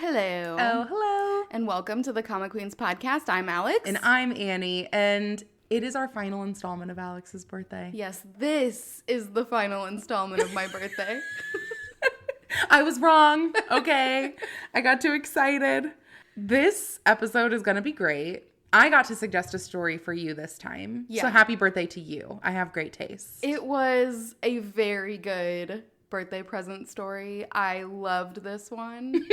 hello. Oh, hello. And welcome to the Comic Queens podcast. I'm Alex. And I'm Annie. And it is our final installment of Alex's birthday. Yes, this is the final installment of my birthday. I was wrong. Okay. I got too excited. This episode is going to be great. I got to suggest a story for you this time. Yeah. So happy birthday to you. I have great taste. It was a very good birthday present story. I loved this one.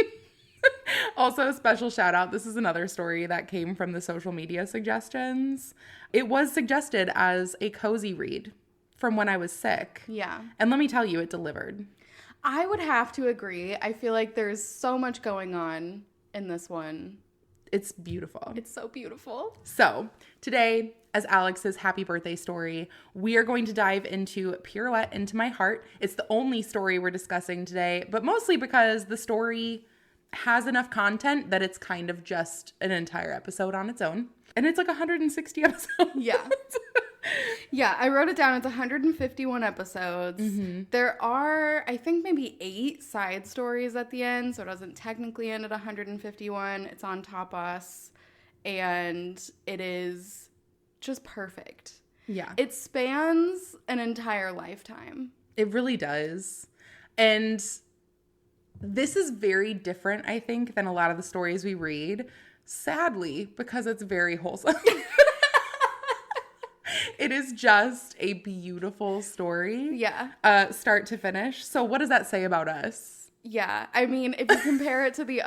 Also, a special shout out. This is another story that came from the social media suggestions. It was suggested as a cozy read from when I was sick. Yeah. And let me tell you, it delivered. I would have to agree. I feel like there's so much going on in this one. It's beautiful. It's so beautiful. So today, as Alex's happy birthday story, we are going to dive into Pirouette Into My Heart. It's the only story we're discussing today, but mostly because the story has enough content that it's kind of just an entire episode on its own. And it's like 160 episodes. Yeah. Yeah, I wrote it down. It's 151 episodes. Mm-hmm. There are, I think, maybe 8 side stories at the end, so it doesn't technically end at 151. It's on Top Us, and it is just perfect. Yeah. It spans an entire lifetime. It really does. And this is very different, I think, than a lot of the stories we read, sadly, because it's very wholesome. It is just a beautiful story. Yeah. Start to finish. So what does that say about us? Yeah. I mean, if you compare it to the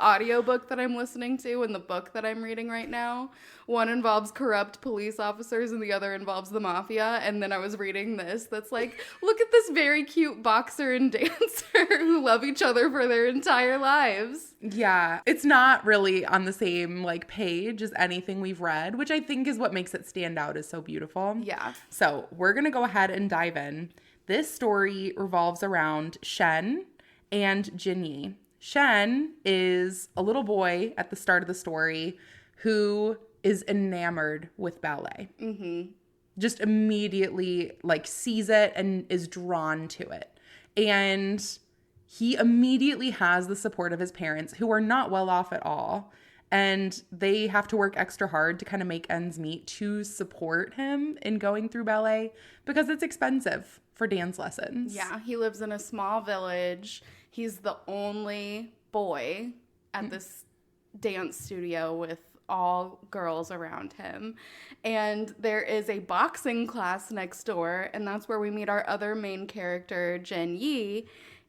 audiobook that I'm listening to and the book that I'm reading right now, one involves corrupt police officers and the other involves the mafia. And then I was reading this that's like, look at this very cute boxer and dancer who love each other for their entire lives. Yeah. It's not really on the same page as anything we've read, which I think is what makes it stand out as so beautiful. Yeah. So we're going to go ahead and dive in. This story revolves around Shen and Jinyi. Shen is a little boy at the start of the story who is enamored with ballet. Mm-hmm. Just immediately sees it and is drawn to it. And he immediately has the support of his parents, who are not well off at all. And they have to work extra hard to kind of make ends meet to support him in going through ballet because it's expensive for dance lessons. Yeah, he lives in a small village. He's the only boy at this dance studio with all girls around him. And there is a boxing class next door, and that's where we meet our other main character, Jinyi,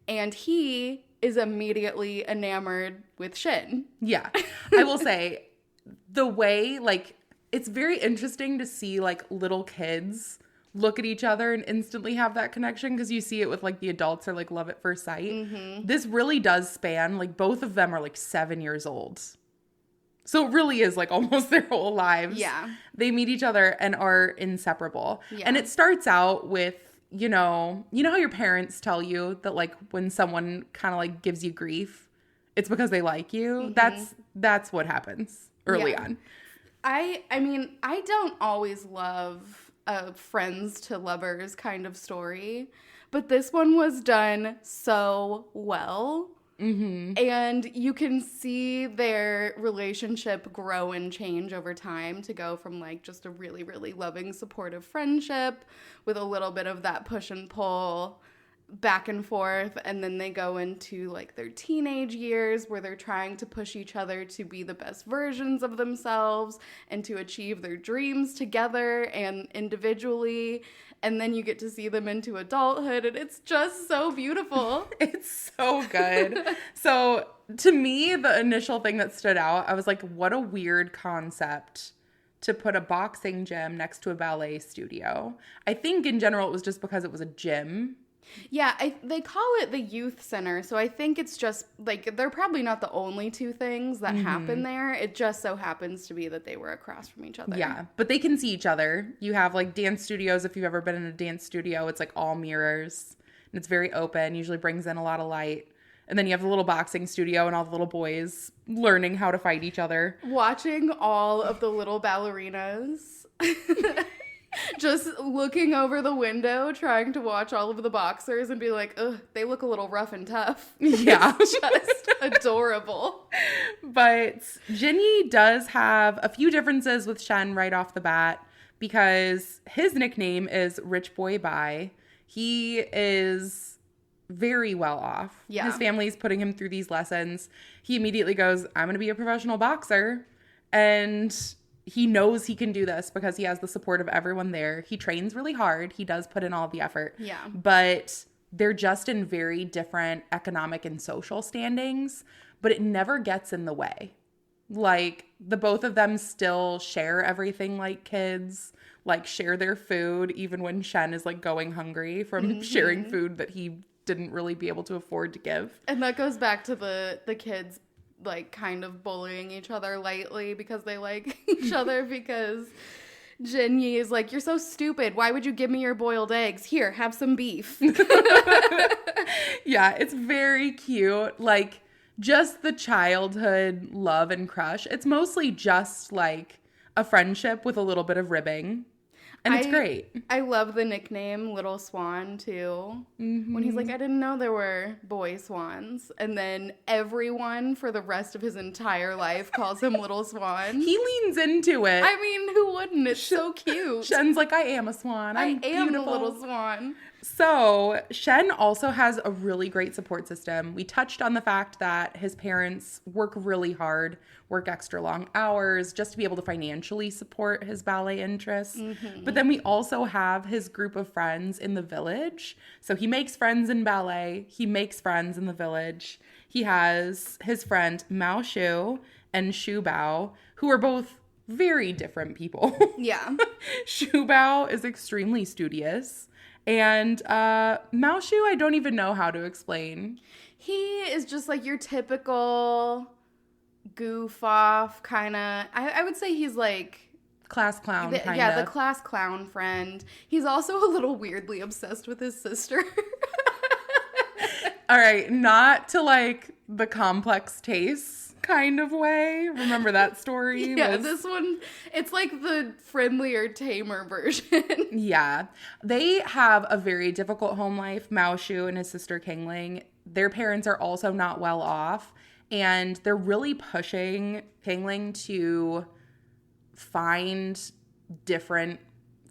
and he is immediately enamored with Shin. Yeah. I will say the way, it's very interesting to see little kids look at each other and instantly have that connection because you see it with the adults or love at first sight. Mm-hmm. This really does span, both of them are 7 years old. So it really is almost their whole lives. Yeah. They meet each other and are inseparable. Yeah. And it starts out with, you know how your parents tell you that when someone kind of gives you grief, it's because they like you. Mm-hmm. That's what happens early on. I mean, I don't always love a friends to lovers kind of story, but this one was done so well. Mm-hmm. And you can see their relationship grow and change over time to go from just a really, really loving, supportive friendship with a little bit of that push and pull back and forth. And then they go into their teenage years where they're trying to push each other to be the best versions of themselves and to achieve their dreams together and individually. And then you get to see them into adulthood, and it's just so beautiful. It's so good. So to me, the initial thing that stood out, I was like, what a weird concept to put a boxing gym next to a ballet studio. I think in general it was just because it was a gym. Yeah, they call it the youth center, so I think it's just, they're probably not the only two things that happen there. It just so happens to be that they were across from each other. Yeah, but they can see each other. You have, dance studios. If you've ever been in a dance studio, it's, all mirrors, and it's very open, usually brings in a lot of light. And then you have the little boxing studio and all the little boys learning how to fight each other. Watching all of the little ballerinas Just looking over the window, trying to watch all of the boxers and be like, ugh, they look a little rough and tough. Yeah. It's just adorable. But Jinny does have a few differences with Shen right off the bat because his nickname is Rich Boy Bai. He is very well off. Yeah. His family's putting him through these lessons. He immediately goes, I'm going to be a professional boxer. And he knows he can do this because he has the support of everyone there. He trains really hard. He does put in all the effort. Yeah. But they're just in very different economic and social standings, but it never gets in the way. Like, the both of them still share everything like kids, like share their food, even when Shen is like going hungry from sharing food that he didn't really be able to afford to give. And that goes back to the kids like kind of bullying each other lightly because they like each other, because Jinyi is like, you're so stupid. Why would you give me your boiled eggs? Here, have some beef. Yeah, it's very cute. Like, just the childhood love and crush. It's mostly just like a friendship with a little bit of ribbing. And it's great. I love the nickname Little Swan, too. When he's like, I didn't know there were boy swans. And then everyone for the rest of his entire life calls him Little Swan. He leans into it. I mean, who wouldn't? It's so cute. Shen's like, I am a swan. I am beautiful. the Little Swan. So Shen also has a really great support system. We touched on the fact that his parents work really hard, work extra long hours just to be able to financially support his ballet interests. But then we also have his group of friends in the village. So he makes friends in ballet. He makes friends in the village. He has his friend Mao Shu and Shu Bao, who are both very different people. Yeah. Shu Bao is extremely studious. And Mao Shu, I don't even know how to explain. He is just like your typical goof off kind of, I would say he's like... Class clown, kind of. Yeah, the class clown friend. He's also a little weirdly obsessed with his sister. All right, not to like the complex tastes kind of way. Remember that story? Yeah, this one, it's like the friendlier, tamer version. Yeah. They have a very difficult home life, Mao Shu and his sister Kingling. Their parents are also not well off, and they're really pushing Kingling to find different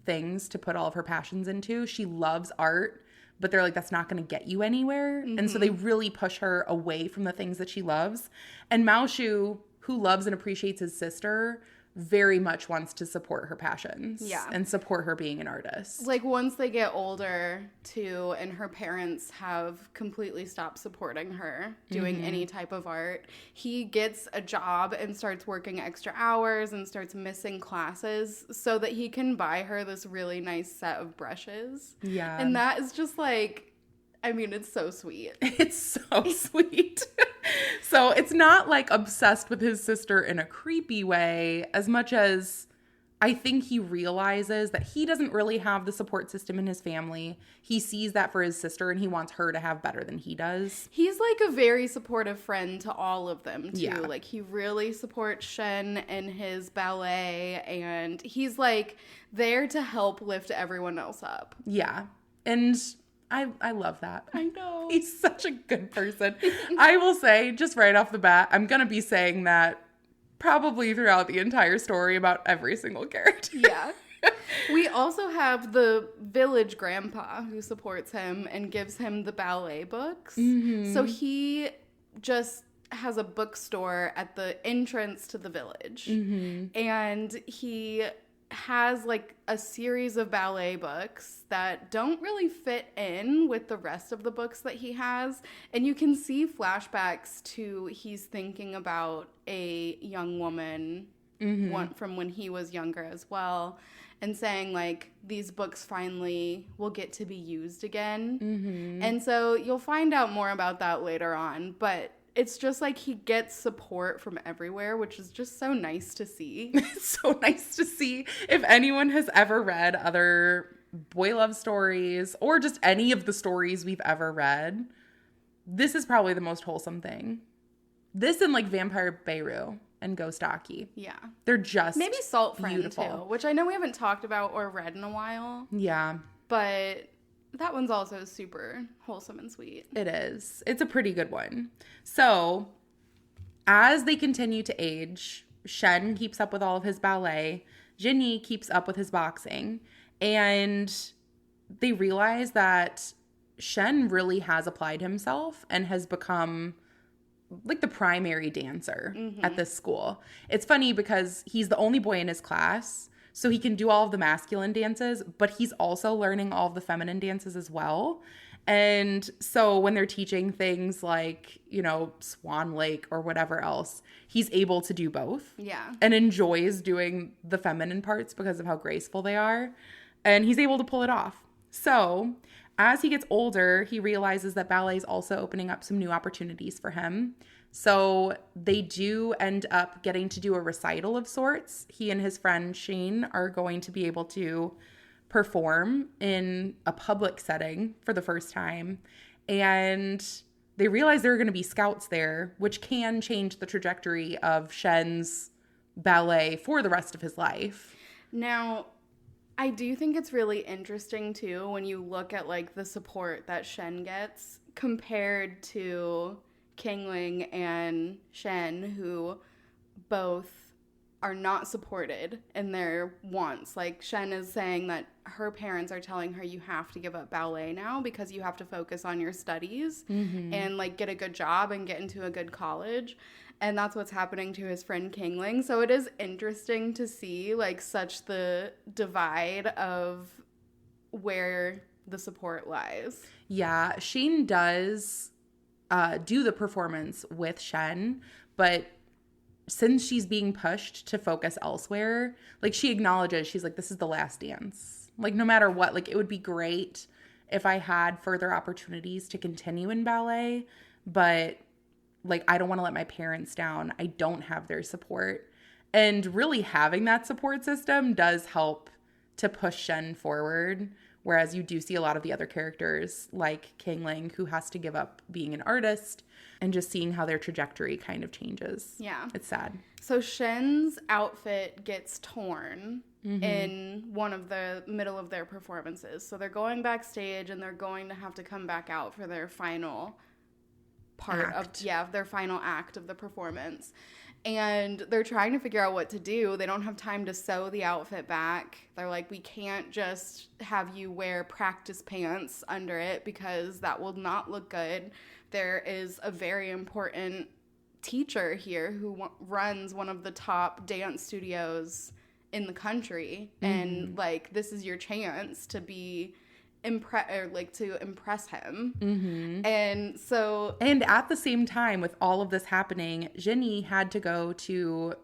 things to put all of her passions into. She loves art, but they're like, that's not going to get you anywhere. And so they really push her away from the things that she loves. And Mao Shu, who loves and appreciates his sister, very much wants to support her passions. Yeah. And support her being an artist. Like, once they get older, too, and her parents have completely stopped supporting her doing any type of art, he gets a job and starts working extra hours and starts missing classes so that he can buy her this really nice set of brushes. Yeah. And that is just like... I mean, it's so sweet. It's so sweet. So it's not like obsessed with his sister in a creepy way as much as I think he realizes that he doesn't really have the support system in his family. He sees that for his sister and he wants her to have better than he does. He's like a very supportive friend to all of them, too. Yeah. Like, he really supports Shen and his ballet, and he's like there to help lift everyone else up. Yeah. And I love that. I know. He's such a good person. I will say, just right off the bat, I'm going to be saying that probably throughout the entire story about every single character. Yeah. We also have the village grandpa who supports him and gives him the ballet books. So he just has a bookstore at the entrance to the village. And he has like a series of ballet books that don't really fit in with the rest of the books that he has, and you can see flashbacks to he's thinking about a young woman one from when he was younger as well, and saying like these books finally will get to be used again. And so you'll find out more about that later on, but it's just like he gets support from everywhere, which is just so nice to see. It's so nice to see. If anyone has ever read other boy love stories or just any of the stories we've ever read, this is probably the most wholesome thing. This and like Vampire Beirut. and go stocky. Yeah. They're just maybe Salt Friend beautiful. too, which I know we haven't talked about or read in a while. Yeah. But that one's also super wholesome and sweet. It is. It's a pretty good one. So, as they continue to age, Shen keeps up with all of his ballet. Jinyi keeps up with his boxing. And they realize that Shen really has applied himself and has become like the primary dancer at this school. It's funny because he's the only boy in his class, so he can do all of the masculine dances, but he's also learning all of the feminine dances as well. And so when they're teaching things like, you know, Swan Lake or whatever else, he's able to do both. Yeah. And enjoys doing the feminine parts because of how graceful they are. And he's able to pull it off. So as he gets older, he realizes that ballet is also opening up some new opportunities for him. So they do end up getting to do a recital of sorts. He and his friend Sheen are going to be able to perform in a public setting for the first time. And they realize there are going to be scouts there, which can change the trajectory of Shen's ballet for the rest of his life. Now, I do think it's really interesting, too, when you look at, like, the support that Shen gets compared to Kingling and Shen, who both are not supported in their wants. Like, Shen is saying that her parents are telling her you have to give up ballet now because you have to focus on your studies and, like, get a good job and get into a good college. And that's what's happening to his friend Kingling. So it is interesting to see, like, such the divide of where the support lies. Yeah, Sheen does do the performance with Shen, but since she's being pushed to focus elsewhere, like, she acknowledges, she's like, this is the last dance. Like, no matter what, like, it would be great if I had further opportunities to continue in ballet, but like, I don't want to let my parents down. I don't have their support. And really having that support system does help to push Shen forward. Whereas you do see a lot of the other characters like Kingling, who has to give up being an artist, and just seeing how their trajectory kind of changes. Yeah. It's sad. So Shen's outfit gets torn in one of the middle of their performances. So they're going backstage and they're going to have to come back out for their final part of their final act of the performance. And they're trying to figure out what to do. They don't have time to sew the outfit back. They're like, we can't just have you wear practice pants under it because that will not look good. There is a very important teacher here who runs one of the top dance studios in the country. And like, this is your chance to be to impress him. And so, and at the same time with all of this happening, Jinny had to go to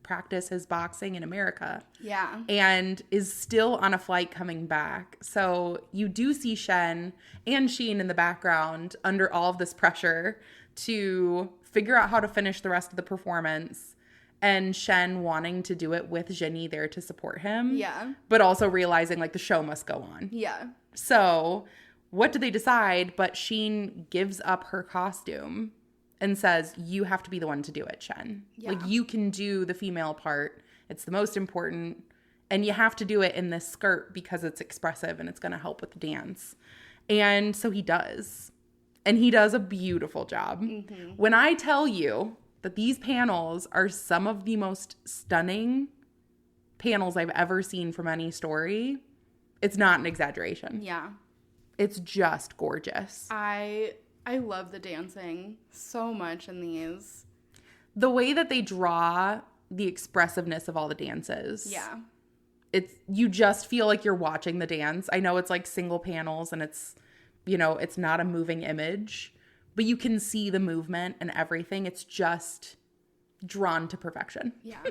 practice his boxing in America. Yeah. And is still on a flight coming back. So you do see Shen and Sheen in the background under all of this pressure to figure out how to finish the rest of the performance. And Shen wanting to do it with Jinny there to support him. Yeah. But also realizing, like, the show must go on. Yeah. So what do they decide? But Sheen gives up her costume and says, you have to be the one to do it, Shen. Yeah. Like, you can do the female part. It's the most important. And you have to do it in this skirt because it's expressive and it's going to help with the dance. And so he does. And he does a beautiful job. When I tell you that these panels are some of the most stunning panels I've ever seen from any story, it's not an exaggeration. Yeah. It's just gorgeous. I love the dancing so much in these. The way that they draw the expressiveness of all the dances. Yeah. You just feel like you're watching the dance. I know it's like single panels and it's, you know, it's not a moving image, but you can see the movement and everything. It's just drawn to perfection. Yeah.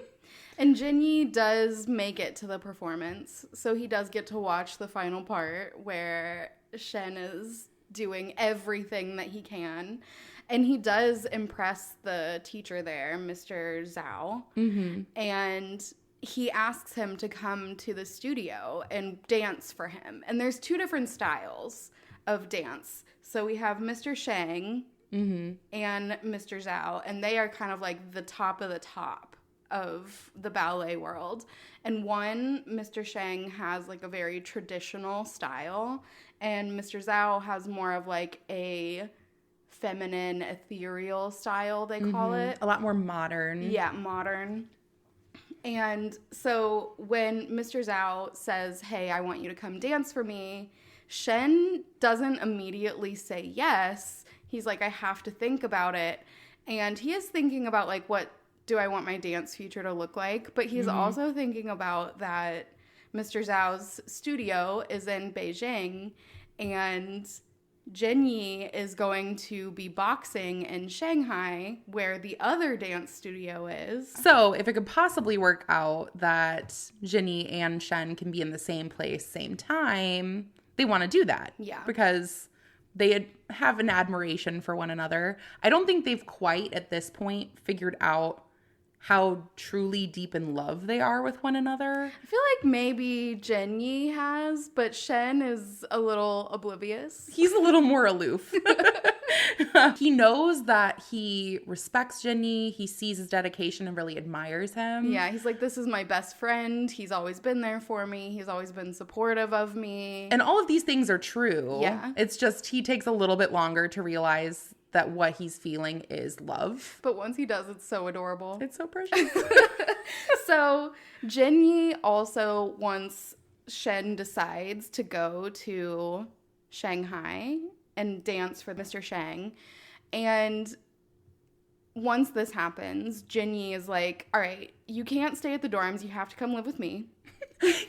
And Jinyi does make it to the performance. So he does get to watch the final part where Shen is doing everything that he can. And he does impress the teacher there, Mr. Zhao. And he asks him to come to the studio and dance for him. And there's two different styles of dance. So we have Mr. Shang and Mr. Zhao, and they are kind of like the top of the top of the ballet world. And one, Mr. Shang has like a very traditional style, and Mr. Zhao has more of like a feminine, ethereal style, they call it. A lot more modern. Yeah, modern. And so when Mr. Zhao says, hey, I want you to come dance for me, Shen doesn't immediately say yes. He's like, I have to think about it. And he is thinking about, like, what do I want my dance future to look like? But he's also thinking about that Mr. Zhao's studio is in Beijing, and Jinyi is going to be boxing in Shanghai, where the other dance studio is. So if it could possibly work out that Jinyi and Shen can be in the same place, same time, they want to do that. Yeah. Because they have an admiration for one another. I don't think they've quite, at this point, figured out how truly deep in love they are with one another. I feel like maybe Jinyi has, but Shen is a little oblivious. He's a little more aloof. He knows that he respects Jinyi. He sees his dedication and really admires him. Yeah, he's like, this is my best friend. He's always been there for me. He's always been supportive of me. And all of these things are true. Yeah. It's just he takes a little bit longer to realize that what he's feeling is love. But once he does, it's so adorable. It's so precious. So Jinyi also, once Shen decides to go to Shanghai and dance for Mr. Shang, and once this happens, Jinyi is like, all right, you can't stay at the dorms. You have to come live with me.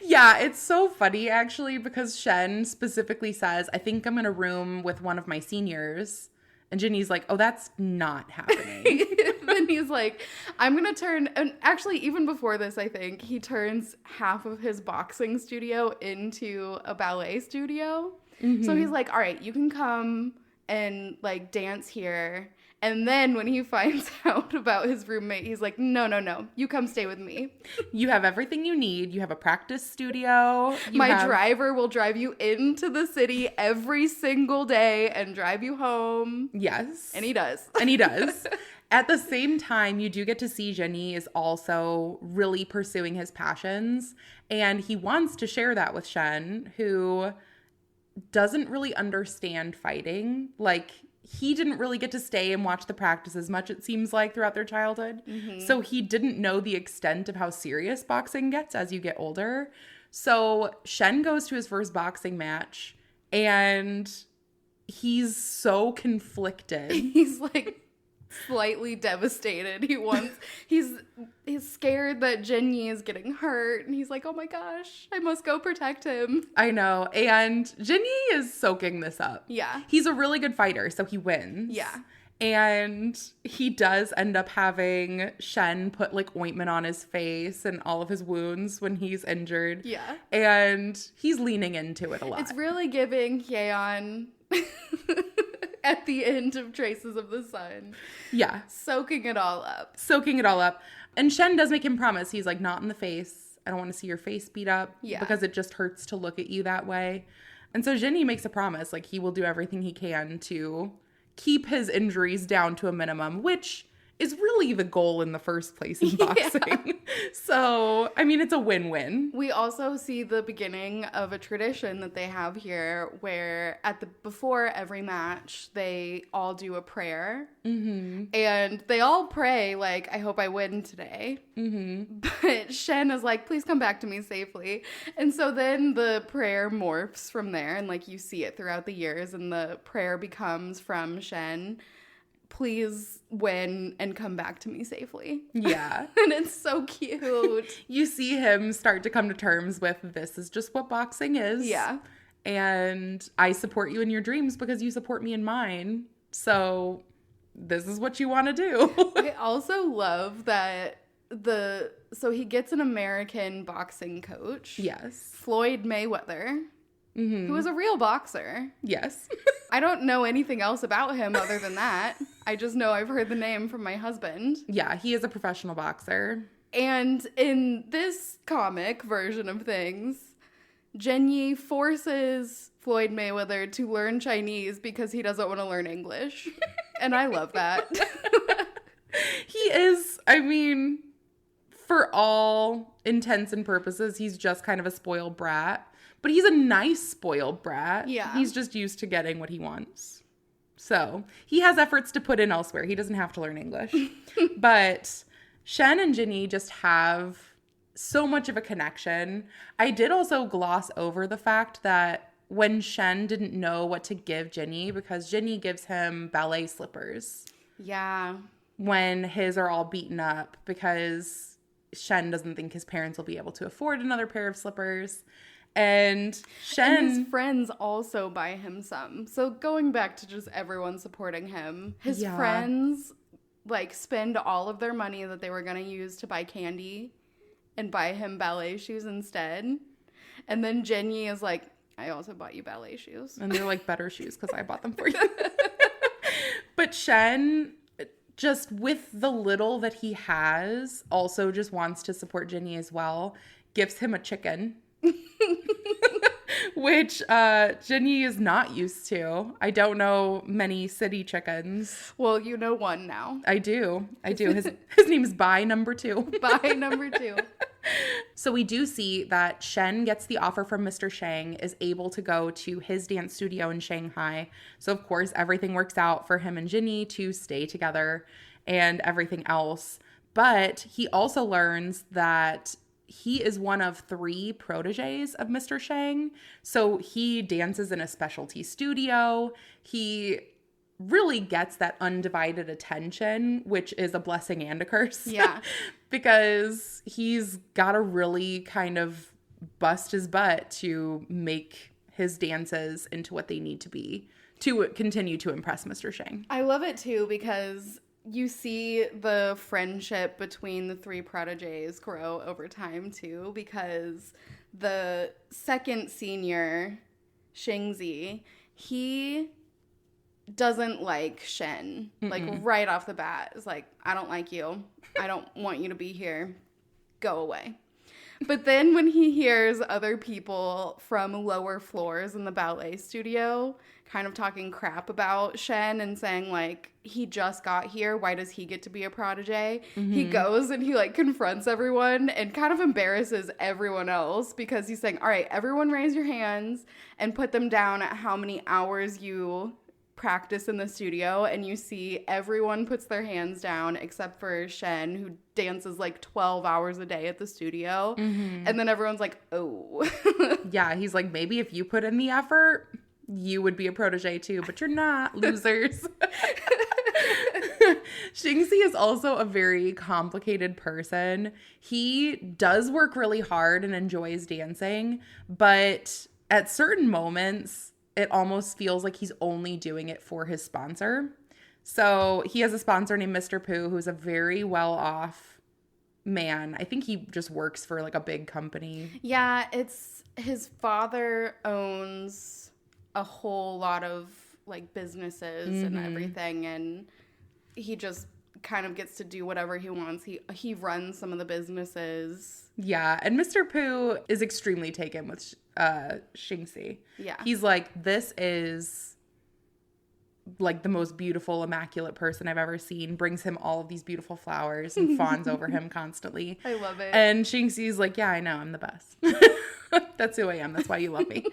Yeah, it's so funny, actually, because Shen specifically says, I think I'm in a room with one of my seniors. And Jinny's like, oh, that's not happening. Then he's like, I'm going to turn, and actually even before this, I think, he turns half of his boxing studio into a ballet studio. So he's like, all right, you can come and like dance here. And then when he finds out about his roommate, he's like, no, you come stay with me. You have everything you need. You have a practice studio. My driver will drive you into the city every single day and drive you home. Yes. And he does. And he does. At the same time, you do get to see Jinyi is also really pursuing his passions. And he wants to share that with Shen, who doesn't really understand fighting. Like, he didn't really get to stay and watch the practice as much, it seems like, throughout their childhood. So he didn't know the extent of how serious boxing gets as you get older. So Shen goes to his first boxing match, and he's so conflicted. He's like slightly devastated. He's scared that Jinyi is getting hurt, and he's like, oh my gosh, I must go protect him. I know. And Jinyi is soaking this up. Yeah. He's a really good fighter, so he wins. Yeah. And he does end up having Shen put like ointment on his face and all of his wounds when he's injured. Yeah. And he's leaning into it a lot. It's really giving Hyeon at the end of Traces of the Sun. Yeah. Soaking it all up. And Shen does make him promise. He's like, not in the face. I don't want to see your face beat up. Yeah. Because it just hurts to look at you that way. And so Jinny makes a promise. Like, he will do everything he can to keep his injuries down to a minimum, which is really the goal in the first place in boxing. Yeah. So, I mean, it's a win-win. We also see the beginning of a tradition that they have here where before every match, they all do a prayer. Mm-hmm. And they all pray, like, I hope I win today. Mm-hmm. But Shen is like, please come back to me safely. And so then the prayer morphs from there, and, like, you see it throughout the years, and the prayer becomes from Shen, please win and come back to me safely. Yeah. And it's so cute. You see him start to come to terms with, this is just what boxing is. Yeah. And I support you in your dreams because you support me in mine. So this is what you want to do. I also love that so he gets an American boxing coach. Yes. Floyd Mayweather. Mm-hmm. Who is a real boxer. Yes. I don't know anything else about him other than that. I just know I've heard the name from my husband. Yeah, he is a professional boxer. And in this comic version of things, Jinyi forces Floyd Mayweather to learn Chinese because he doesn't want to learn English. And I love that. He is, I mean, For all intents and purposes, he's just kind of a spoiled brat. But he's a nice spoiled brat. Yeah. He's just used to getting what he wants. So he has efforts to put in elsewhere. He doesn't have to learn English. But Shen and Ginny just have so much of a connection. I did also gloss over the fact that when Shen didn't know what to give Ginny, because Ginny gives him ballet slippers. Yeah. When his are all beaten up, because Shen doesn't think his parents will be able to afford another pair of slippers. And Shen... And his friends also buy him some. So going back to just everyone supporting him, his friends, like, spend all of their money that they were going to use to buy candy and buy him ballet shoes instead. And then Jenny is like, I also bought you ballet shoes. And they're like better shoes because I bought them for you. But Shen, just with the little that he has, also just wants to support Ginny as well. Gives him a chicken. Which Ginny is not used to. I don't know many city chickens. Well, you know one now. I do. His name is Bai number 2. Bai number 2. So we do see that Shen gets the offer from Mr. Shang, is able to go to his dance studio in Shanghai. So, of course, everything works out for him and Ginny to stay together and everything else. But he also learns that he is one of 3 proteges of Mr. Shang. So he dances in a specialty studio. He really gets that undivided attention, which is a blessing and a curse. Yeah. Because he's got to really kind of bust his butt to make his dances into what they need to be to continue to impress Mr. Shang. I love it too because you see the friendship between the 3 proteges grow over time too, because the second senior, Xingzi, he doesn't like Shen. Like, right off the bat. It's like, I don't like you. I don't want you to be here. Go away. But then when he hears other people from lower floors in the ballet studio kind of talking crap about Shen and saying, like, he just got here, why does he get to be a protege? He goes and he, like, confronts everyone and kind of embarrasses everyone else because he's saying, all right, everyone raise your hands and put them down at how many hours you practice in the studio. And you see everyone puts their hands down except for Shen, who dances like 12 hours a day at the studio. And then everyone's like, oh. Yeah, he's like, maybe if you put in the effort, you would be a protege too, but you're not, losers. Xingzi is also a very complicated person. He does work really hard and enjoys dancing, but at certain moments, it almost feels like he's only doing it for his sponsor. So he has a sponsor named Mr. Pooh, who's a very well-off man. I think he just works for like a big company. Yeah, it's his father owns a whole lot of like businesses and everything, and he just kind of gets to do whatever he wants. He runs some of the businesses. Yeah, and Mr. Pooh is extremely taken with Xingzi. Yeah. He's like, this is like the most beautiful, immaculate person I've ever seen. Brings him all of these beautiful flowers and fawns over him constantly. I love it. And Xingzi's like, yeah, I know, I'm the best. That's who I am. That's why you love me.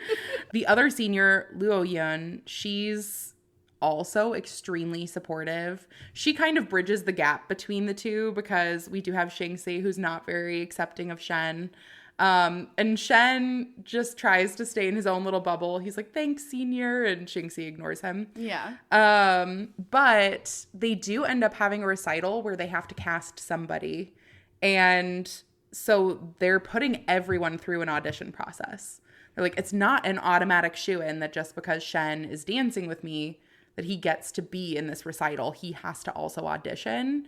The other senior, Luo Yun, she's also extremely supportive. She kind of bridges the gap between the two because we do have Xingzi, who's not very accepting of Shen. And Shen just tries to stay in his own little bubble. He's like, thanks, senior. And Xingzi ignores him. Yeah. But they do end up having a recital where they have to cast somebody. And so they're putting everyone through an audition process. They're like, it's not an automatic shoo-in that just because Shen is dancing with me that he gets to be in this recital. He has to also audition.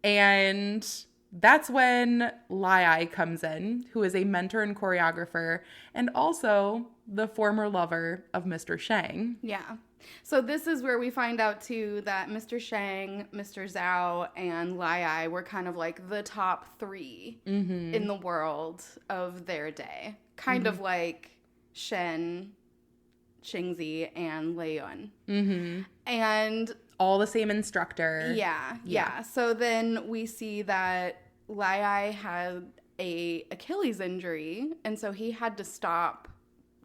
And that's when Lai Ai comes in, who is a mentor and choreographer, and also the former lover of Mr. Shang. Yeah. So this is where we find out, too, that Mr. Shang, Mr. Zhao, and Lai Ai were kind of like the top 3 in the world of their day. Kind of like Shen, Xingzi, and Lei Yun. And all the same instructor. Yeah. So then we see that Lai had a Achilles injury, and so he had to stop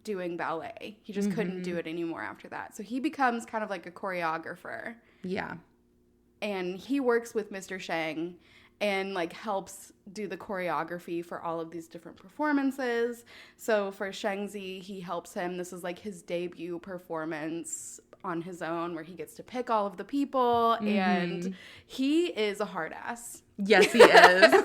doing ballet. He just couldn't do it anymore after that. So he becomes kind of like a choreographer. Yeah. And he works with Mr. Shang and like helps do the choreography for all of these different performances. So for Shangzi, he helps him. This is like his debut performance on his own where he gets to pick all of the people, and he is a hard ass. Yes, he is.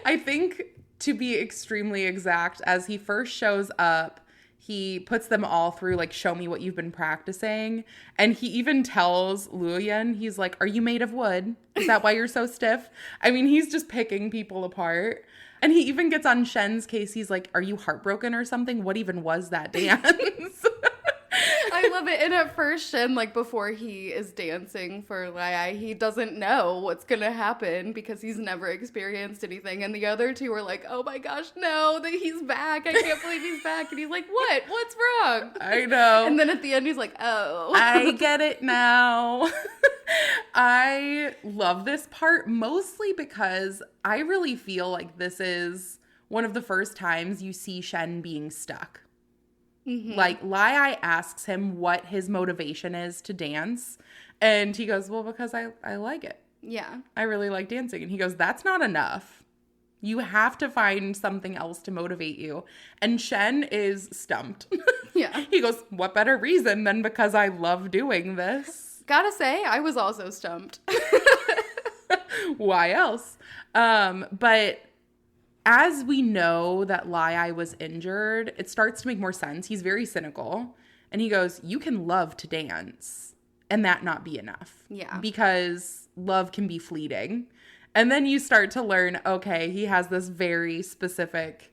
I think, to be extremely exact, as he first shows up, he puts them all through, like, show me what you've been practicing. And he even tells Luoyan, he's like, are you made of wood? Is that why you're so stiff? I mean, he's just picking people apart. And he even gets on Shen's case. He's like, are you heartbroken or something? What even was that dance? I love it. And at first, Shen, like, before he is dancing for Lai, he doesn't know what's going to happen because he's never experienced anything. And the other two are like, oh my gosh, no, that he's back. I can't believe he's back. And he's like, what? What's wrong? I know. And then at the end, he's like, oh. I get it now. I love this part mostly because I really feel like this is one of the first times you see Shen being stuck. Like, Lai asks him what his motivation is to dance. And he goes, well, because I like it. Yeah. I really like dancing. And he goes, that's not enough. You have to find something else to motivate you. And Shen is stumped. Yeah. He goes, what better reason than because I love doing this? Gotta say, I was also stumped. Why else? But as we know that Lai was injured, it starts to make more sense. He's very cynical. And he goes, you can love to dance and that not be enough. Yeah. Because love can be fleeting. And then you start to learn, okay, he has this very specific,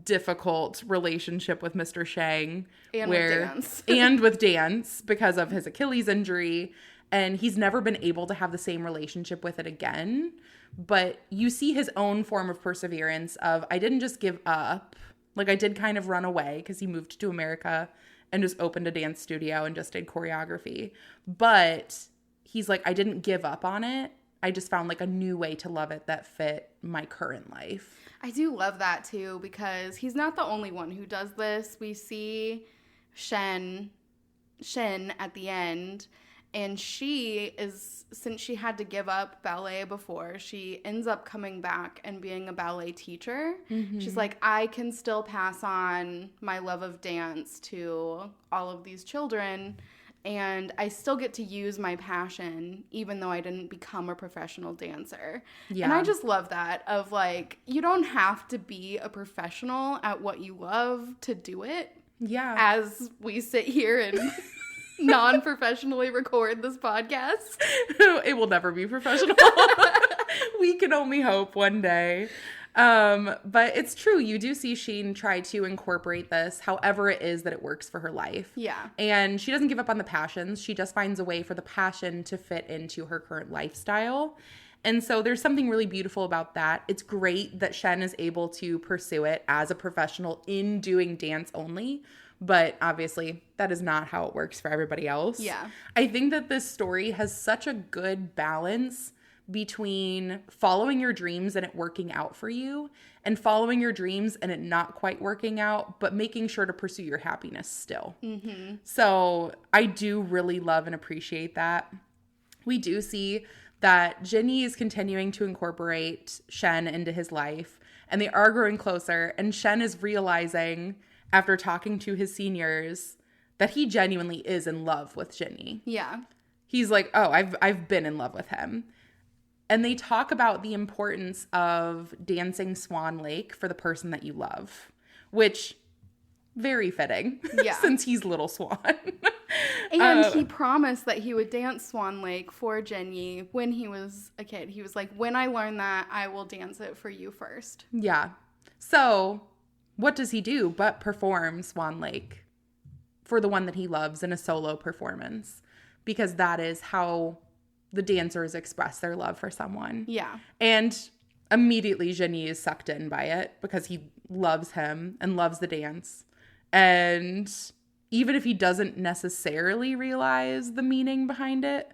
difficult relationship with Mr. Shang. And with dance. And with dance because of his Achilles injury. And he's never been able to have the same relationship with it again. But you see his own form of perseverance of, I didn't just give up. Like, I did kind of run away because he moved to America and just opened a dance studio and just did choreography. But he's like, I didn't give up on it. I just found like a new way to love it that fit my current life. I do love that too, because he's not the only one who does this. We see Shen at the end. And she is, since she had to give up ballet before, she ends up coming back and being a ballet teacher. She's like, I can still pass on my love of dance to all of these children, and I still get to use my passion, even though I didn't become a professional dancer. Yeah. And I just love that, of like, you don't have to be a professional at what you love to do it. Yeah. As we sit here and non-professionally record this podcast. It will never be professional. We can only hope one day. But it's true. You do see Sheen try to incorporate this however it is that it works for her life. Yeah. And she doesn't give up on the passions. She just finds a way for the passion to fit into her current lifestyle. And so there's something really beautiful about that. It's great that Shen is able to pursue it as a professional in doing dance only. But obviously, that is not how it works for everybody else. Yeah. I think that this story has such a good balance between following your dreams and it working out for you, and following your dreams and it not quite working out, but making sure to pursue your happiness still. So I do really love and appreciate that. We do see that Jinny is continuing to incorporate Shen into his life, and they are growing closer, and Shen is realizing, after talking to his seniors, that he genuinely is in love with Jinny. Yeah. He's like, oh, I've been in love with him. And they talk about the importance of dancing Swan Lake for the person that you love, which, very fitting, yeah. since he's Little Swan. And he promised that he would dance Swan Lake for Jinny when he was a kid. He was like, when I learn that, I will dance it for you first. Yeah. So what does he do but perform Swan Lake for the one that he loves in a solo performance? Because that is how the dancers express their love for someone. Yeah. And immediately Jinny is sucked in by it because he loves him and loves the dance. And even if he doesn't necessarily realize the meaning behind it,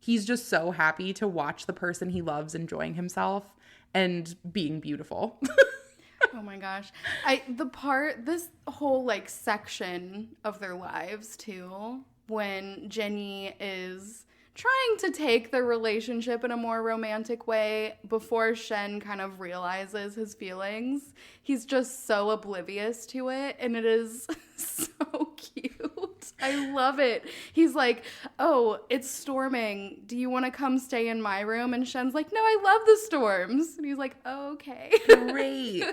he's just so happy to watch the person he loves enjoying himself and being beautiful. Oh my gosh. This whole like section of their lives too, when Jenny is trying to take their relationship in a more romantic way before Shen kind of realizes his feelings. He's just so oblivious to it, and it is so cute. I love it. He's like, oh, it's storming. Do you want to come stay in my room? And Shen's like, no, I love the storms. And he's like, oh, okay. Great.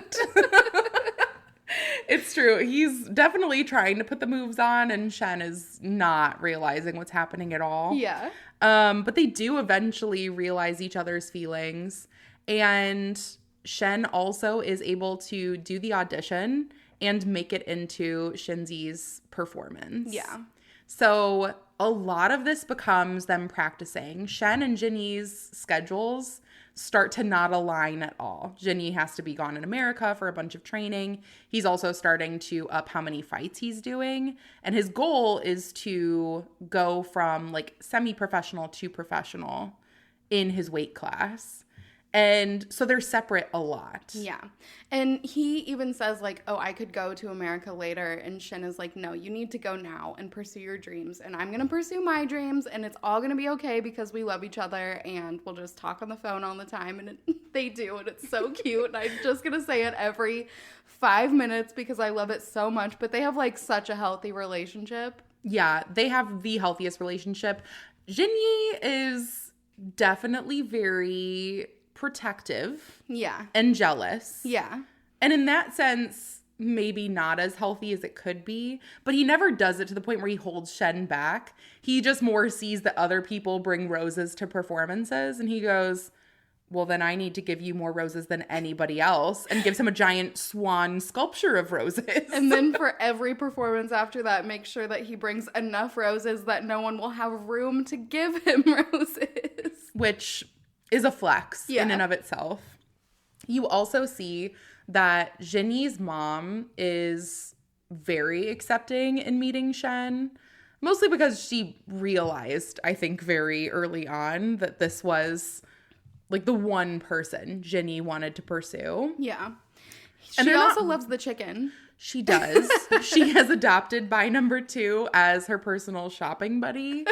It's true. He's definitely trying to put the moves on, and Shen is not realizing what's happening at all. Yeah. But they do eventually realize each other's feelings. And Shen also is able to do the audition and make it into Shinzi's performance. Yeah. So a lot of this becomes them practicing. Shen and Jinny's schedules start to not align at all. Jinny has to be gone in America for a bunch of training. He's also starting to up how many fights he's doing. And his goal is to go from like semi-professional to professional in his weight class. And so they're separate a lot. Yeah. And he even says like, oh, I could go to America later. And Shen is like, no, you need to go now and pursue your dreams. And I'm going to pursue my dreams. And it's all going to be okay because we love each other. And we'll just talk on the phone all the time. And they do. And it's so cute. And I'm just going to say it every 5 minutes because I love it so much. But they have like such a healthy relationship. Yeah, they have the healthiest relationship. Jinny is definitely very protective, yeah, and jealous, yeah, and in that sense maybe not as healthy as it could be, but he never does it to the point where he holds Shen back. He just more sees that other people bring roses to performances, and he goes, well, then I need to give you more roses than anybody else, and gives him a giant swan sculpture of roses. And then for every performance after that, make sure that he brings enough roses that no one will have room to give him roses, which is a flex in and of itself. You also see that Jinny's mom is very accepting in meeting Shen, mostly because she realized, I think, very early on that this was like the one person Jinny wanted to pursue. Yeah. She also loves the chicken. She does. She has adopted by number 2 as her personal shopping buddy.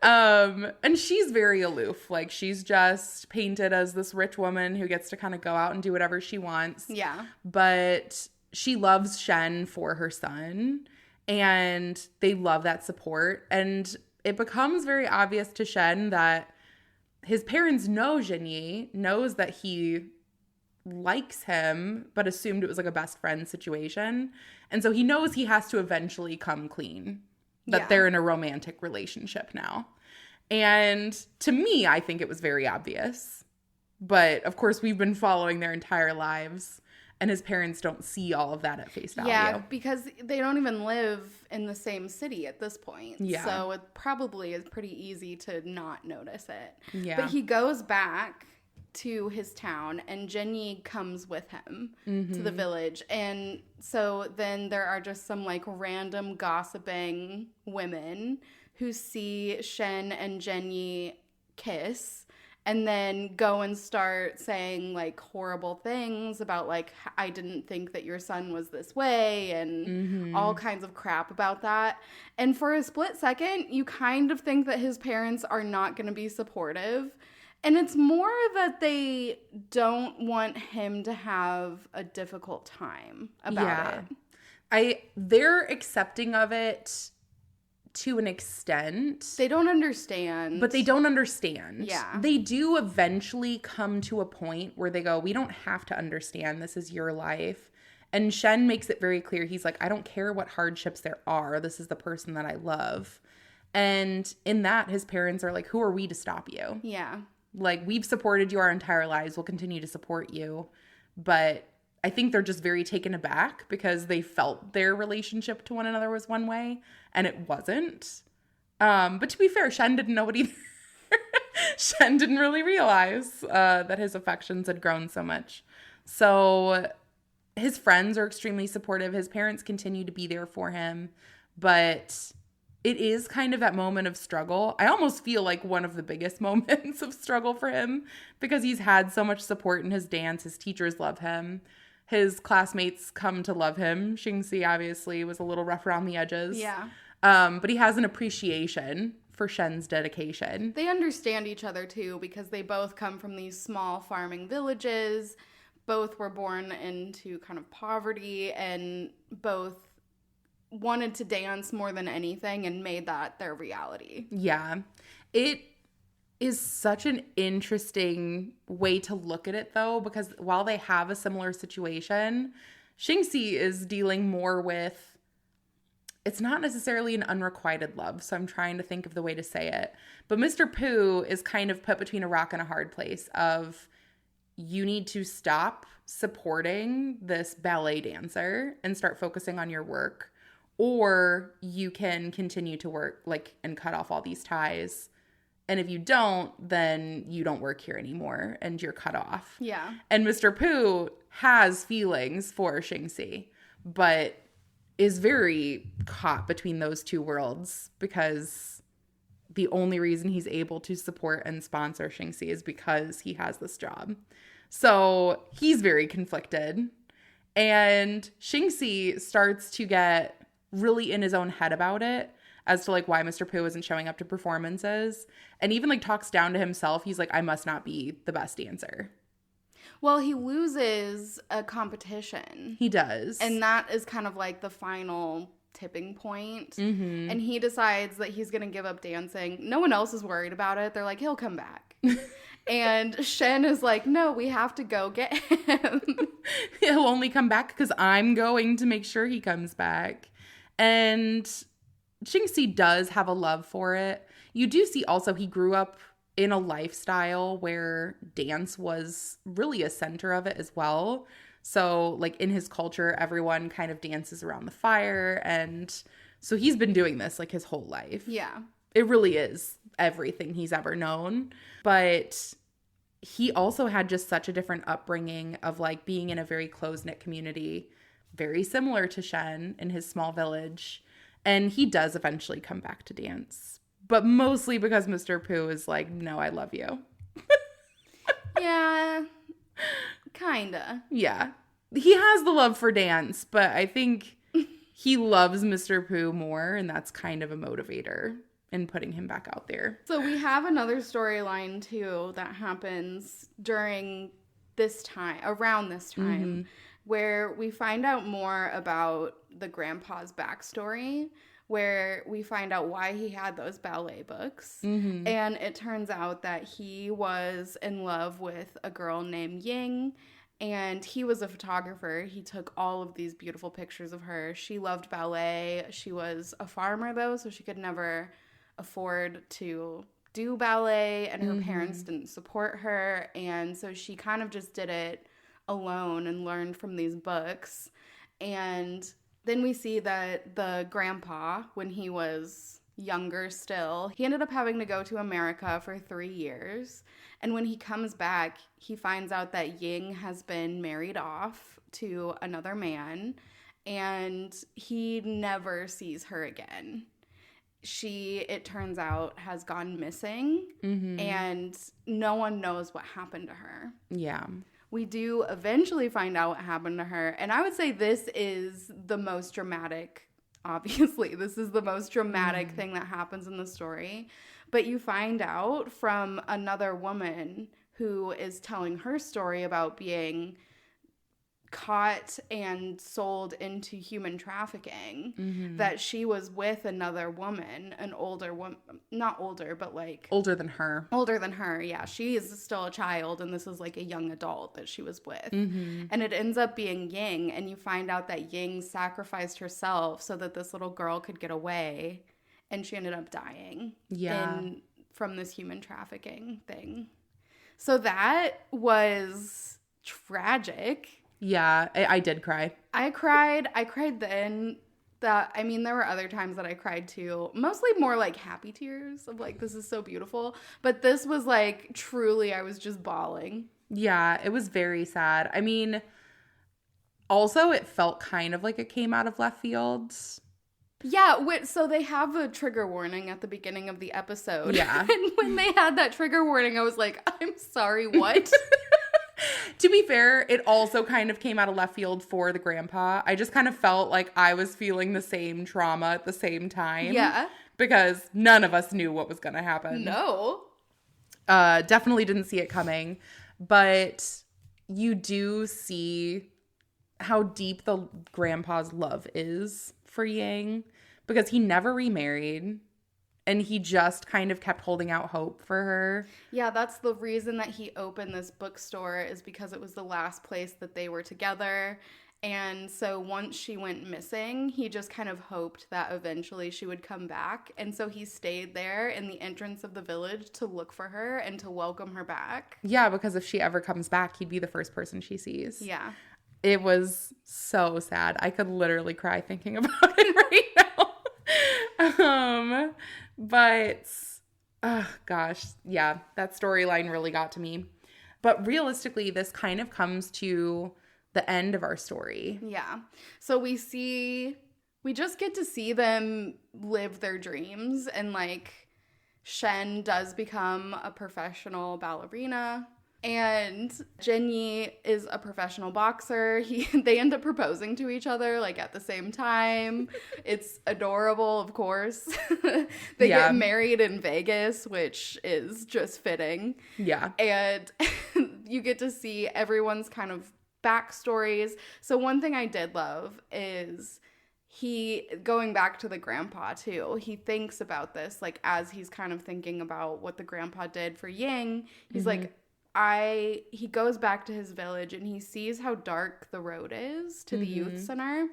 And she's very aloof. Like, she's just painted as this rich woman who gets to kind of go out and do whatever she wants. Yeah. But she loves Shen for her son, and they love that support. And it becomes very obvious to Shen that his parents know Jinny, knows that he likes him, but assumed it was like a best friend situation. And so he knows he has to eventually come clean that they're in a romantic relationship now. And to me, I think it was very obvious. But of course, we've been following their entire lives, and his parents don't see all of that at face value. Yeah, because they don't even live in the same city at this point. Yeah. So it probably is pretty easy to not notice it. Yeah. But he goes back to his town, and Jenny comes with him to the village. And so then there are just some like random gossiping women who see Shen and Jenny kiss and then go and start saying like horrible things about like, I didn't think that your son was this way, and all kinds of crap about that. And for a split second, you kind of think that his parents are not going to be supportive. And it's more that they don't want him to have a difficult time about it. They're accepting of it to an extent. They don't understand. But they don't understand. Yeah. They do eventually come to a point where they go, we don't have to understand. This is your life. And Shen makes it very clear. He's like, I don't care what hardships there are. This is the person that I love. And in that, his parents are like, who are we to stop you? Yeah. Like, we've supported you our entire lives. We'll continue to support you. But I think they're just very taken aback because they felt their relationship to one another was one way, and it wasn't. But to be fair, Shen didn't know what either. Shen didn't really realize that his affections had grown so much. So his friends are extremely supportive. His parents continue to be there for him. But it is kind of that moment of struggle. I almost feel like one of the biggest moments of struggle for him because he's had so much support in his dance. His teachers love him. His classmates come to love him. Xingxi obviously was a little rough around the edges. Yeah. But he has an appreciation for Shen's dedication. They understand each other too because they both come from these small farming villages. Both were born into kind of poverty and both wanted to dance more than anything and made that their reality. Yeah. It is such an interesting way to look at it, though, because while they have a similar situation, Xingxi is dealing more with, it's not necessarily an unrequited love, so I'm trying to think of the way to say it. But Mr. Pooh is kind of put between a rock and a hard place of, you need to stop supporting this ballet dancer and start focusing on your work. Or you can continue to work and cut off all these ties. And if you don't, then you don't work here anymore and you're cut off. Yeah. And Mr. Pooh has feelings for Xingxi, but is very caught between those two worlds because the only reason he's able to support and sponsor Xingxi is because he has this job. So he's very conflicted. And Xingxi starts to get really in his own head about it as to why Mr. Pooh isn't showing up to performances, and even talks down to himself. He's like, I must not be the best dancer. Well, he loses a competition. He does. And that is kind of the final tipping point. Mm-hmm. And he decides that he's going to give up dancing. No one else is worried about it. They're like, he'll come back. And Shen is like, no, we have to go get him. He'll only come back because I'm going to make sure he comes back. And Xingxi does have a love for it. You do see also he grew up in a lifestyle where dance was really a center of it as well. So in his culture, everyone kind of dances around the fire. And so he's been doing this his whole life. Yeah. It really is everything he's ever known. But he also had just such a different upbringing of being in a very close-knit community, very similar to Shen in his small village. And he does eventually come back to dance. But mostly because Mr. Pooh is like, no, I love you. Yeah, kinda. Yeah. He has the love for dance, but I think he loves Mr. Pooh more, and that's kind of a motivator in putting him back out there. So we have another storyline, too, that happens during this time, around this time, where we find out more about the grandpa's backstory, where we find out why he had those ballet books. Mm-hmm. And it turns out that he was in love with a girl named Ying, and he was a photographer. He took all of these beautiful pictures of her. She loved ballet. She was a farmer, though, so she could never afford to do ballet, and her parents didn't support her. And so she kind of just did it alone and learned from these books. And then we see that the grandpa, when he was younger still, he ended up having to go to America for 3 years. And when he comes back, he finds out that Ying has been married off to another man, and he never sees her again. She, it turns out, has gone missing, and no one knows what happened to her. Yeah. We do eventually find out what happened to her. And I would say this is the most dramatic, obviously. This is the most dramatic thing that happens in the story. But you find out from another woman who is telling her story about being caught and sold into human trafficking, that she was with another woman, an older woman, not older, but older than her. Older than her, yeah. She is still a child, and this is a young adult that she was with. And it ends up being Ying, and you find out that Ying sacrificed herself so that this little girl could get away, and she ended up dying from this human trafficking thing. So that was tragic. Yeah, I did cry. I cried then. There were other times that I cried too. Mostly more happy tears of this is so beautiful. But this was truly, I was just bawling. Yeah, it was very sad. Also it felt kind of like it came out of left field. Yeah, so they have a trigger warning at the beginning of the episode. Yeah. And when they had that trigger warning, I was like, I'm sorry, what? To be fair, it also kind of came out of left field for the grandpa. I just kind of felt like I was feeling the same trauma at the same time. Yeah. Because none of us knew what was going to happen. No. Definitely didn't see it coming. But you do see how deep the grandpa's love is for Yang. Because he never remarried. And he just kind of kept holding out hope for her. Yeah, that's the reason that he opened this bookstore, is because it was the last place that they were together. And so once she went missing, he just kind of hoped that eventually she would come back. And so he stayed there in the entrance of the village to look for her and to welcome her back. Yeah, because if she ever comes back, he'd be the first person she sees. Yeah. It was so sad. I could literally cry thinking about it right now. But, oh gosh, yeah, that storyline really got to me. But realistically, this kind of comes to the end of our story. Yeah. So we just get to see them live their dreams. And like, Shen does become a professional ballerina. And Jinyi is a professional boxer. They end up proposing to each other like at the same time. It's adorable, of course. They get married in Vegas, which is just fitting. Yeah. And you get to see everyone's kind of backstories. So one thing I did love is going back to the grandpa too, he thinks about this like as he's kind of thinking about what the grandpa did for Ying. He's like, he goes back to his village and he sees how dark the road is to the youth center.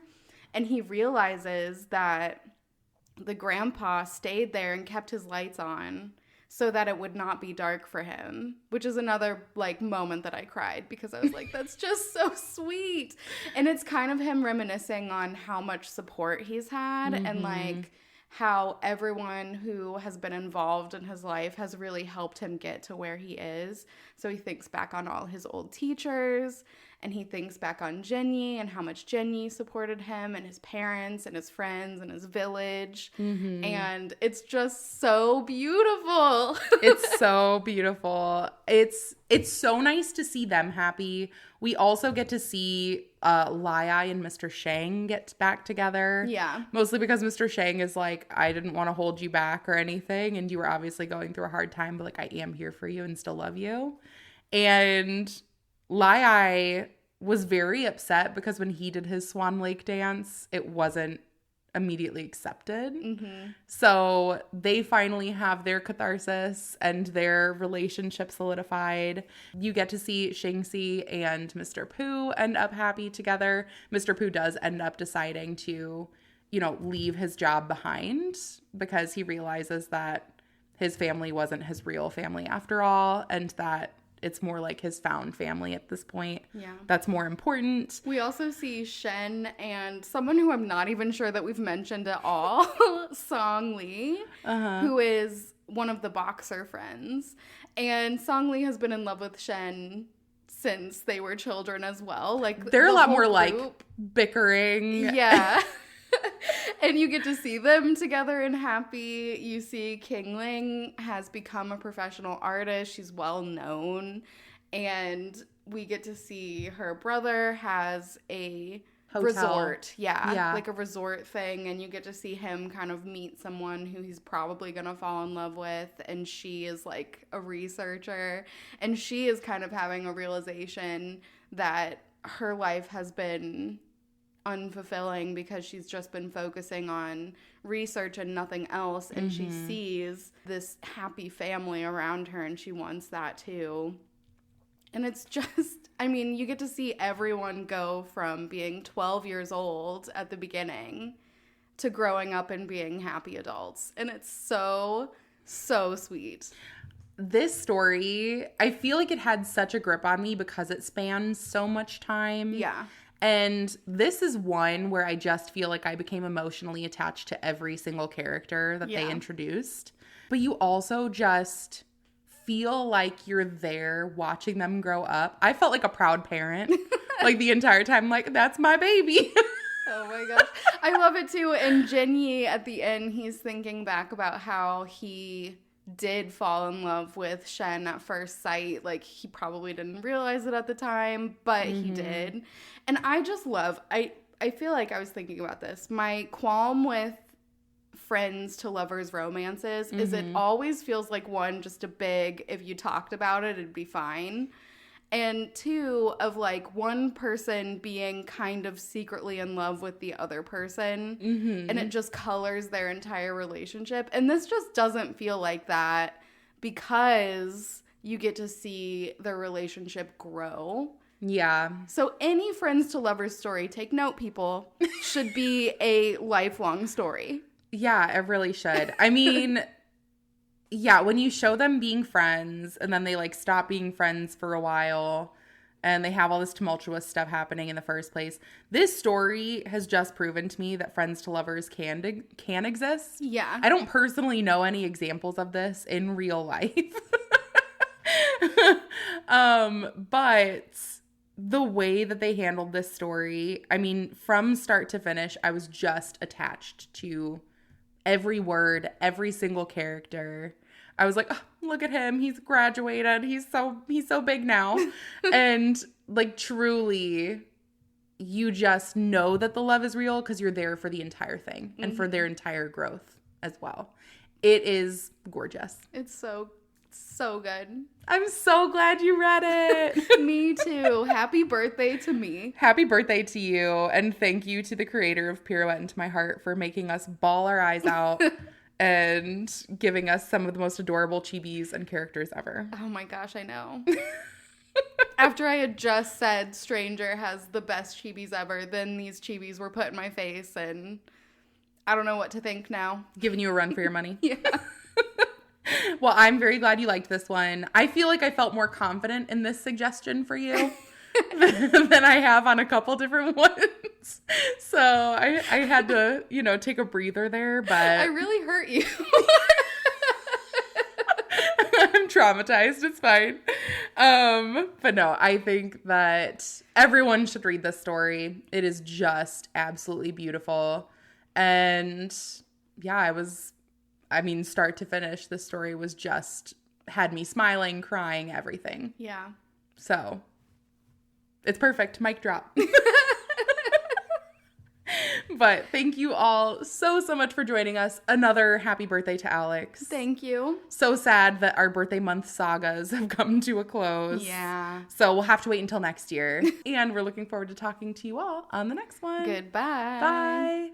And he realizes that the grandpa stayed there and kept his lights on so that it would not be dark for him, which is another like moment that I cried because I was like, that's just so sweet. And it's kind of him reminiscing on how much support he's had and like how everyone who has been involved in his life has really helped him get to where he is. So he thinks back on all his old teachers, and he thinks back on Jinyi and how much Jinyi supported him and his parents and his friends and his village. And it's just so beautiful. It's so beautiful. It's so nice to see them happy. We also get to see Lai and Mr. Shang get back together. Yeah. Mostly because Mr. Shang is like, I didn't want to hold you back or anything, and you were obviously going through a hard time, but like, I am here for you and still love you. And Lai was very upset because when he did his Swan Lake dance, it wasn't immediately accepted. So they finally have their catharsis and their relationship solidified. You get to see Shingxi and Mr. Pooh end up happy together. Mr. Pooh does end up deciding to, leave his job behind because he realizes that his family wasn't his real family after all, and that it's more like his found family at this point. Yeah. That's more important. We also see Shen and someone who I'm not even sure that we've mentioned at all, Song Li, who is one of the boxer friends. And Song Li has been in love with Shen since they were children as well. Like, they're a lot more group. like bickering. Yeah. And you get to see them together and happy. You see Kingling has become a professional artist. She's well known. And we get to see her brother has a Hotel. resort. Yeah. Like a resort thing. And you get to see him kind of meet someone who he's probably going to fall in love with. And she is like a researcher. And she is kind of having a realization that her life has been unfulfilling because she's just been focusing on research and nothing else, and she sees this happy family around her and she wants that too. And it's just, you get to see everyone go from being 12 years old at the beginning to growing up and being happy adults, and it's so sweet. This story, I feel like it had such a grip on me because it spans so much time. Yeah. And this is one where I just feel like I became emotionally attached to every single character that they introduced. But you also just feel like you're there watching them grow up. I felt like a proud parent like the entire time. Like, that's my baby. Oh my my gosh. I love it too. And Jinyi at the end, he's thinking back about how he did fall in love with Shen at first sight. Like, he probably didn't realize it at the time, but he did. And I just love, I feel like I was thinking about this. My qualm with friends to lovers romances is it always feels like, one, just a big, if you talked about it, it'd be fine. And two, of like one person being kind of secretly in love with the other person. And it just colors their entire relationship. And this just doesn't feel like that because you get to see their relationship grow. Yeah. So any friends to lovers story, take note, people, should be a lifelong story. Yeah, it really should. I mean... Yeah, when you show them being friends and then they like stop being friends for a while and they have all this tumultuous stuff happening in the first place. This story has just proven to me that friends to lovers can exist. Yeah. I don't personally know any examples of this in real life. But the way that they handled this story, I mean, from start to finish, I was just attached to every word, every single character. I was like, oh, look at him. He's graduated. He's so big now. And like, truly, you just know that the love is real because you're there for the entire thing and for their entire growth as well. It is gorgeous. It's so good. I'm so glad you read it. Me too. Happy birthday to me. Happy birthday to you. And thank you to the creator of Pirouette Into My Heart for making us bawl our eyes out and giving us some of the most adorable chibis and characters ever. Oh my gosh, I know. After I had just said Stranger has the best chibis ever, then these chibis were put in my face and I don't know what to think now. Giving you a run for your money. Yeah. Well, I'm very glad you liked this one. I feel like I felt more confident in this suggestion for you than I have on a couple different ones. So I had to, take a breather there, but... I really hurt you. I'm traumatized. It's fine. But no, I think that everyone should read this story. It is just absolutely beautiful. And yeah, start to finish, the story was just, had me smiling, crying, everything. Yeah. So, it's perfect. Mic drop. But thank you all so much for joining us. Another happy birthday to Alex. Thank you. So sad that our birthday month sagas have come to a close. Yeah. So we'll have to wait until next year. And we're looking forward to talking to you all on the next one. Goodbye. Bye.